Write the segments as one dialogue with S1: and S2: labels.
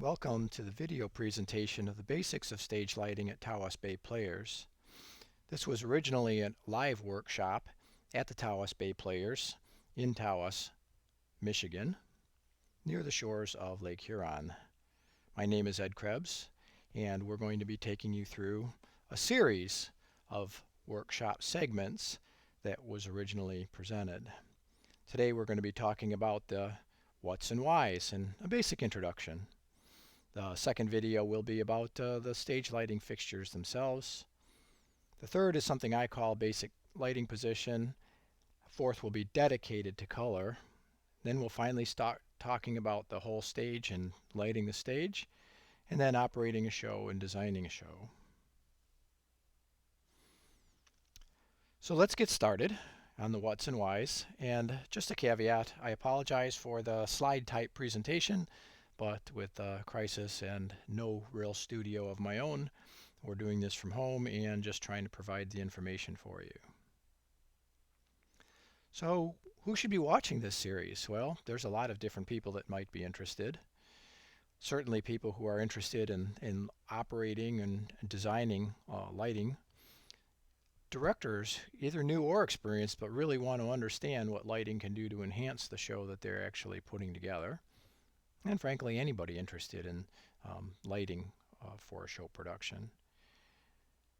S1: Welcome to the video presentation of the basics of stage lighting at Tawas Bay Players. This was originally a live workshop at the Tawas Bay Players in Tawas, Michigan, near the shores of Lake Huron. My name is Ed Krebs, and we're going to be taking you through a series of workshop segments that was originally presented. Today we're going to be talking about the what's and whys and a basic introduction. The second video will be about the stage lighting fixtures themselves. The third is something I call basic lighting position. Fourth will be dedicated to color. Then we'll finally start talking about the whole stage and lighting the stage, and then operating a show and designing a show. So let's get started on the what's and whys. And just a caveat, I apologize for the slide type presentation. But with a crisis and no real studio of my own, we're doing this from home and just trying to provide the information for you. So who should be watching this series? Well, there's a lot of different people that might be interested. Certainly people who are interested in operating and designing lighting. Directors, either new or experienced, but really want to understand what lighting can do to enhance the show that they're actually putting together. And frankly, anybody interested in lighting for a show production.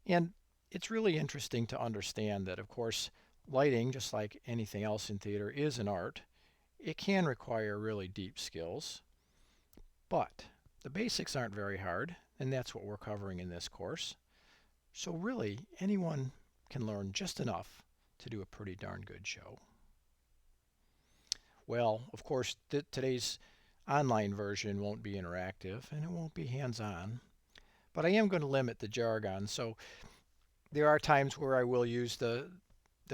S1: And it's really interesting to understand that, of course, lighting, just like anything else in theater, is an art. It can require really deep skills, but the basics aren't very hard, and that's what we're covering in this course. So really, anyone can learn just enough to do a pretty darn good show. Well, of course, today's online version won't be interactive and it won't be hands-on, but I am going to limit the jargon. So there are times where I will use the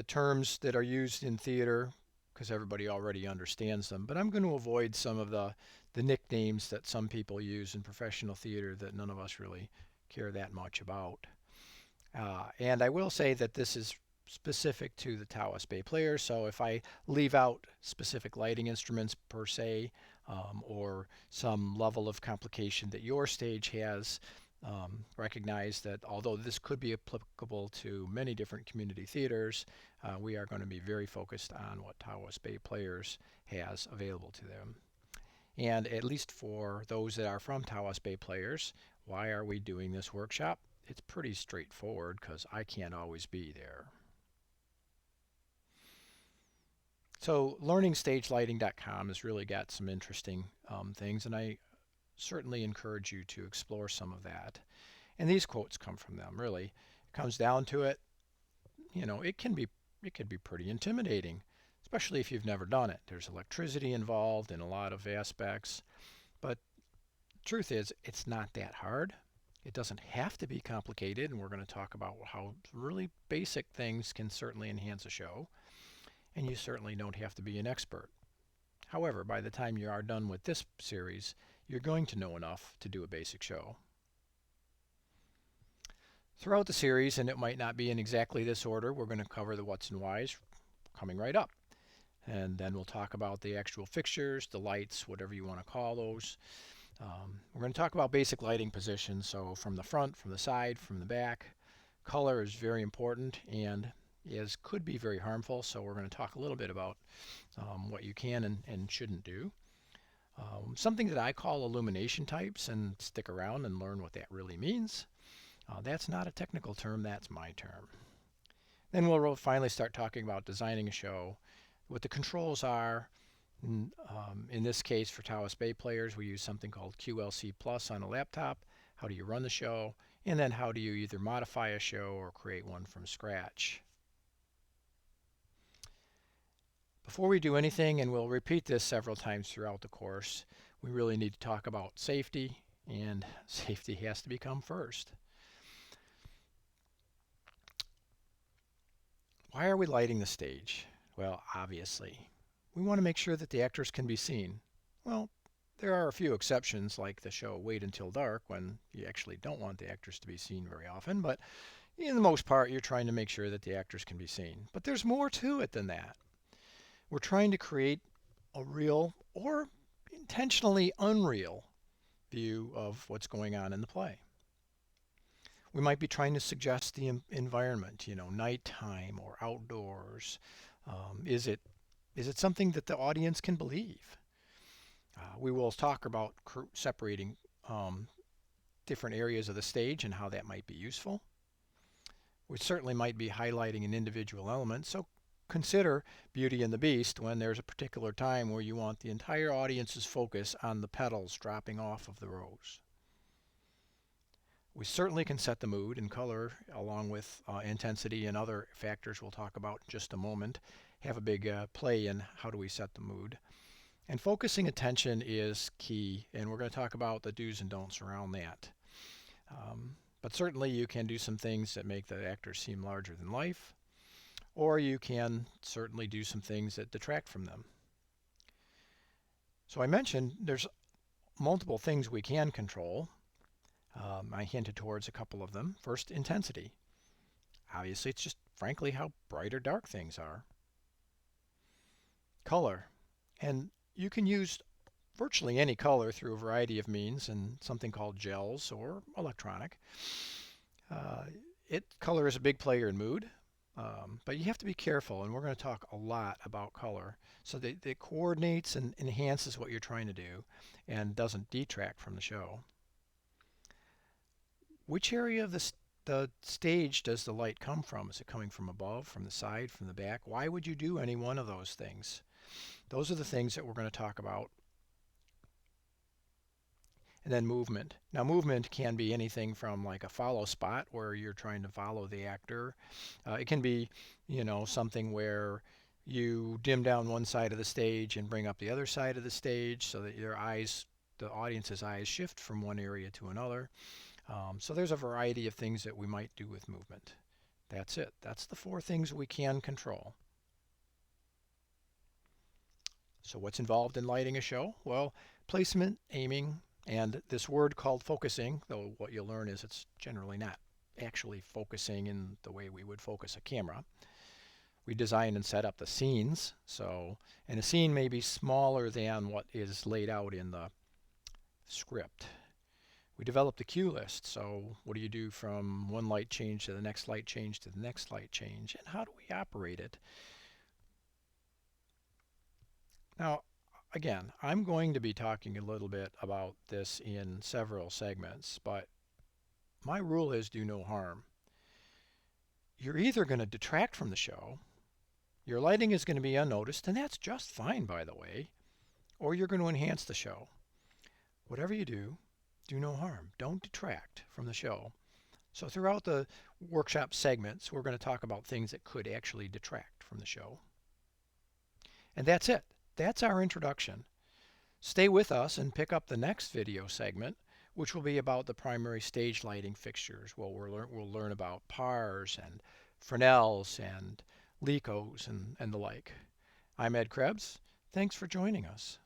S1: terms that are used in theater because everybody already understands them, but I'm going to avoid some of the nicknames that some people use in professional theater that none of us really care that much about. And I will say that this is specific to the Tawas Bay Players, so if I leave out specific lighting instruments per se, or some level of complication that your stage has, recognize that although this could be applicable to many different community theaters, we are going to be very focused on what Tawas Bay Players has available to them. And at least for those that are from Tawas Bay Players, why are we doing this workshop? It's pretty straightforward because I can't always be there. So learningstagelighting.com has really got some interesting things, and I certainly encourage you to explore some of that. And these quotes come from them, really. It comes down to it, it could be pretty intimidating, especially if you've never done it. There's electricity involved in a lot of aspects, but the truth is it's not that hard. It doesn't have to be complicated, and we're going to talk about how really basic things can certainly enhance a show. And you certainly don't have to be an expert. However, by the time you are done with this series, you're going to know enough to do a basic show. Throughout the series, and it might not be in exactly this order, we're going to cover the what's and whys coming right up. And then we'll talk about the actual fixtures, the lights, whatever you want to call those. We're going to talk about basic lighting positions, so from the front, from the side, from the back. Color is very important and could be very harmful, so we're going to talk a little bit about what you can and shouldn't do. Something that I call illumination types, and stick around and learn what that really means. That's not a technical term, that's my term. Then we'll finally start talking about designing a show, what the controls are. In this case, for Tawas Bay Players, we use something called QLC Plus on a laptop. How do you run the show? And then how do you either modify a show or create one from scratch? Before we do anything, and we'll repeat this several times throughout the course, we really need to talk about safety, and safety has to become first. Why are we lighting the stage? Well, obviously, we want to make sure that the actors can be seen. Well, there are a few exceptions, like the show Wait Until Dark, when you actually don't want the actors to be seen very often, but in the most part, you're trying to make sure that the actors can be seen. But there's more to it than that. We're trying to create a real or intentionally unreal view of what's going on in the play. We might be trying to suggest the environment, nighttime or outdoors. Is it something that the audience can believe? We will talk about separating um, different areas of the stage and how that might be useful. We certainly might be highlighting an individual element, so consider Beauty and the Beast when there's a particular time where you want the entire audience's focus on the petals dropping off of the rose. We certainly can set the mood and color along with intensity and other factors we'll talk about in just a moment. Have a big play in how do we set the mood. And focusing attention is key, and we're going to talk about the do's and don'ts around that. But certainly you can do some things that make the actors seem larger than life, or you can certainly do some things that detract from them. So I mentioned there's multiple things we can control. I hinted towards a couple of them. First, intensity. Obviously, it's just frankly how bright or dark things are. Color. And you can use virtually any color through a variety of means and something called gels or electronic. Uh, Color is a big player in mood, but you have to be careful, and we're going to talk a lot about color so that it coordinates and enhances what you're trying to do and doesn't detract from the show. Which area of the stage does the light come from? Is it coming from above, from the side, from the back? Why would you do any one of those things? Those are the things that we're going to talk about. And then movement. Now, movement can be anything from like a follow spot where you're trying to follow the actor. It can be, something where you dim down one side of the stage and bring up the other side of the stage so that the audience's eyes shift from one area to another. So there's a variety of things that we might do with movement. That's it. That's the 4 things we can control. So what's involved in lighting a show? Well, placement, aiming, and this word called focusing, though what you'll learn is it's generally not actually focusing in the way we would focus a camera. We design and set up the scenes, and a scene may be smaller than what is laid out in the script. We develop the cue list, so what do you do from one light change to the next light change to the next light change, and how do we operate it? Now, again, I'm going to be talking a little bit about this in several segments, but my rule is do no harm. You're either going to detract from the show, your lighting is going to be unnoticed, and that's just fine, by the way, or you're going to enhance the show. Whatever you do, do no harm. Don't detract from the show. So throughout the workshop segments, we're going to talk about things that could actually detract from the show. And that's it. That's our introduction. Stay with us and pick up the next video segment, which will be about the primary stage lighting fixtures. Well, we'll learn about PARs and Fresnels and LECOs and the like. I'm Ed Krebs. Thanks for joining us.